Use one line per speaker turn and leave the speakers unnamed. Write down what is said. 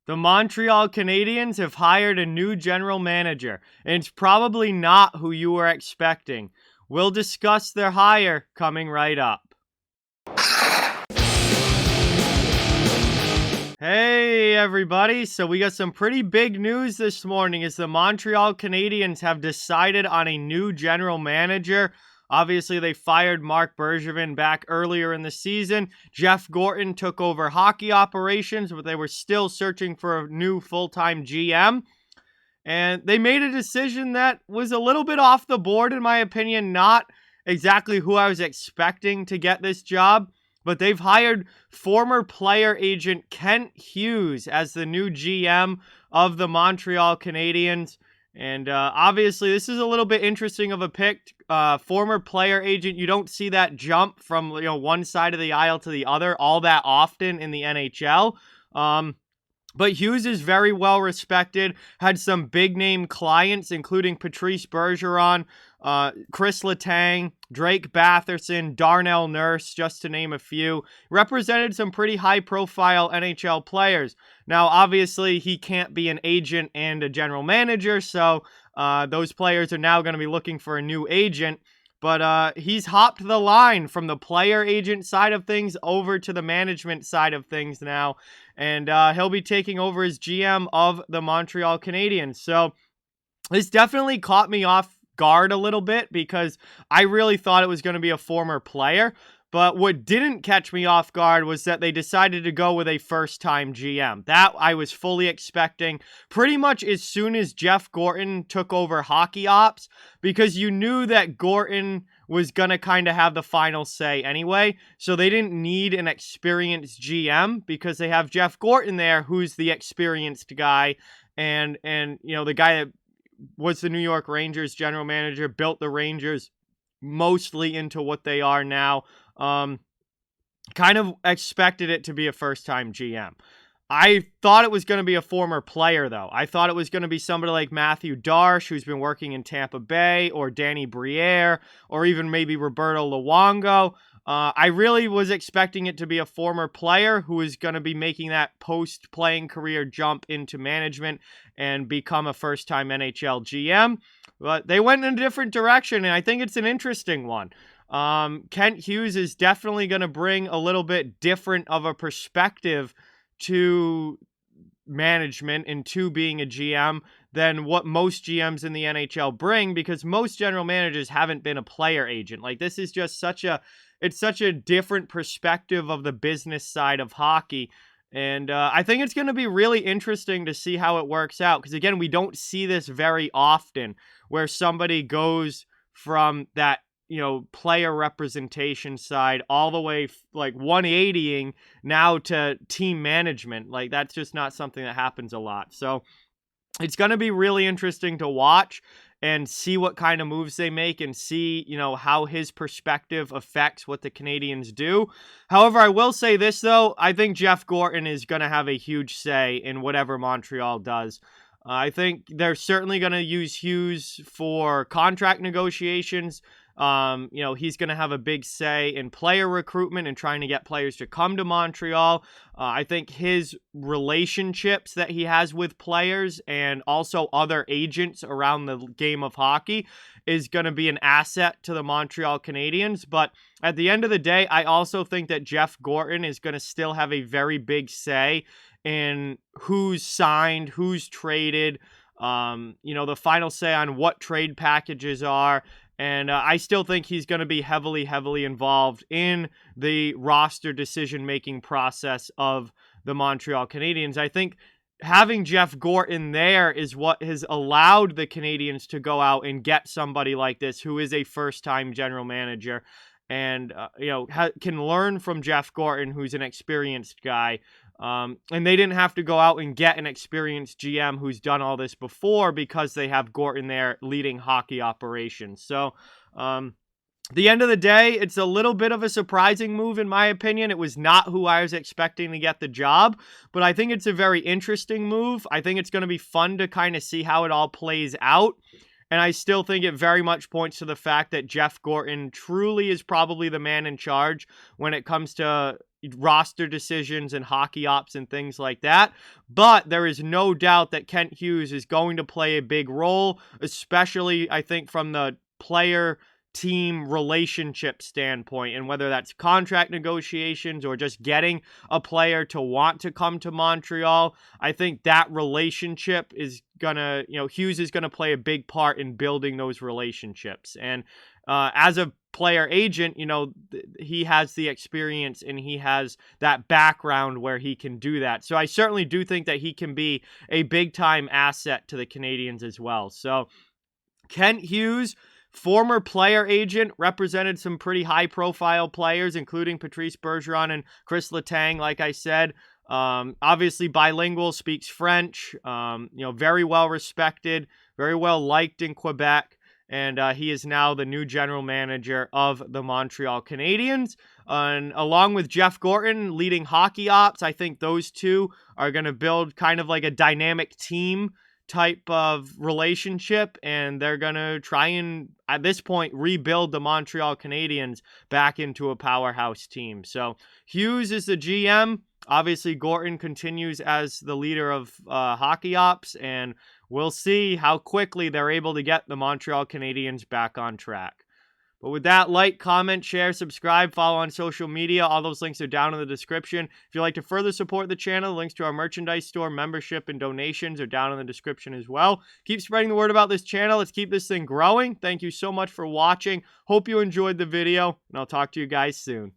The Montreal Canadiens have hired a new general manager, and it's probably not who you were expecting. We'll discuss their hire coming right up. Hey everybody, so we got some pretty big news this morning as the Montreal Canadiens have decided on a new general manager. Obviously, they fired Marc Bergevin back earlier in the season. Jeff Gorton took over hockey operations, but they were still searching for a new full-time GM. And they made a decision that was a little bit off the board, in my opinion, not exactly who I was expecting to get this job. But they've hired former player agent Kent Hughes as the new GM of the Montreal Canadiens. And obviously, this is a little bit interesting of a pick. Former player agent, you don't see that jump from one side of the aisle to the other all that often in the NHL. But Hughes is very well respected, had some big name clients, including Patrice Bergeron, Chris Letang, Drake Batherson, Darnell Nurse, just to name a few. Represented some pretty high profile NHL players. Now, obviously, he can't be an agent and a general manager, so those players are now going to be looking for a new agent. But he's hopped the line from the player agent side of things over to the management side of things now. And he'll be taking over as GM of the Montreal Canadiens. So this definitely caught me off guard a little bit because I really thought it was going to be a former player. But what didn't catch me off guard was that they decided to go with a first-time GM. That I was fully expecting pretty much as soon as Jeff Gorton took over hockey ops, because you knew that Gorton was going to kind of have the final say anyway. So they didn't need an experienced GM because they have Jeff Gorton there, who's the experienced guy, and the guy that was the New York Rangers general manager, built the Rangers mostly into what they are now. Kind of expected it to be a first-time GM. I thought it was going to be a former player, though. I thought it was going to be somebody like Matthew Darche, who's been working in Tampa Bay, or Danny Briere, or even maybe Roberto Luongo. I really was expecting it to be a former player who is going to be making that post-playing career jump into management and become a first-time NHL GM. But they went in a different direction, and I think it's an interesting one. Kent Hughes is definitely going to bring a little bit different of a perspective to management and to being a GM than what most GMs in the NHL bring, because most general managers haven't been a player agent. Like, this is just such a different perspective of the business side of hockey. And I think it's going to be really interesting to see how it works out. Because again, we don't see this very often where somebody goes from that, player representation side all the way like 180ing now to team management. Like, that's just not something that happens a lot. So it's going to be really interesting to watch and see what kind of moves they make and see, how his perspective affects what the Canadiens do. However, I will say this, though. I think Jeff Gorton is going to have a huge say in whatever Montreal does. I think they're certainly going to use Hughes for contract negotiations. He's going to have a big say in player recruitment and trying to get players to come to Montreal. I think his relationships that he has with players and also other agents around the game of hockey is going to be an asset to the Montreal Canadiens. But at the end of the day, I also think that Jeff Gorton is going to still have a very big say in who's signed, who's traded, the final say on what trade packages are. And I still think he's going to be heavily, heavily involved in the roster decision-making process of the Montreal Canadiens. I think having Jeff Gorton there is what has allowed the Canadiens to go out and get somebody like this who is a first-time general manager and, can learn from Jeff Gorton, who's an experienced guy. And they didn't have to go out and get an experienced GM who's done all this before because they have Gorton there leading hockey operations. So, the end of the day, it's a little bit of a surprising move, in my opinion. It was not who I was expecting to get the job, but I think it's a very interesting move. I think it's going to be fun to kind of see how it all plays out. And I still think it very much points to the fact that Jeff Gorton truly is probably the man in charge when it comes to, roster decisions and hockey ops and things like that. But there is no doubt that Kent Hughes is going to play a big role, especially, I think, from the player team relationship standpoint, and whether that's contract negotiations or just getting a player to want to come to Montreal. I think that relationship is gonna, Hughes is gonna play a big part in building those relationships. And as a player agent, he has the experience and he has that background where he can do that. So I certainly do think that he can be a big time asset to the Canadiens as well. So Kent Hughes, former player agent, represented some pretty high-profile players, including Patrice Bergeron and Chris Letang, like I said. Obviously bilingual, speaks French, very well respected, very well liked in Quebec, and he is now the new general manager of the Montreal Canadiens. And along with Jeff Gorton leading hockey ops, I think those two are going to build kind of like a dynamic team type of relationship, and they're gonna try and, at this point, rebuild the Montreal Canadiens back into a powerhouse team. So Hughes is the GM. Obviously, Gorton continues as the leader of hockey ops, and we'll see how quickly they're able to get the Montreal Canadiens back on track. But with that, like, comment, share, subscribe, follow on social media. All those links are down in the description. If you'd like to further support the channel, links to our merchandise store, membership, and donations are down in the description as well. Keep spreading the word about this channel. Let's keep this thing growing. Thank you so much for watching. Hope you enjoyed the video, and I'll talk to you guys soon.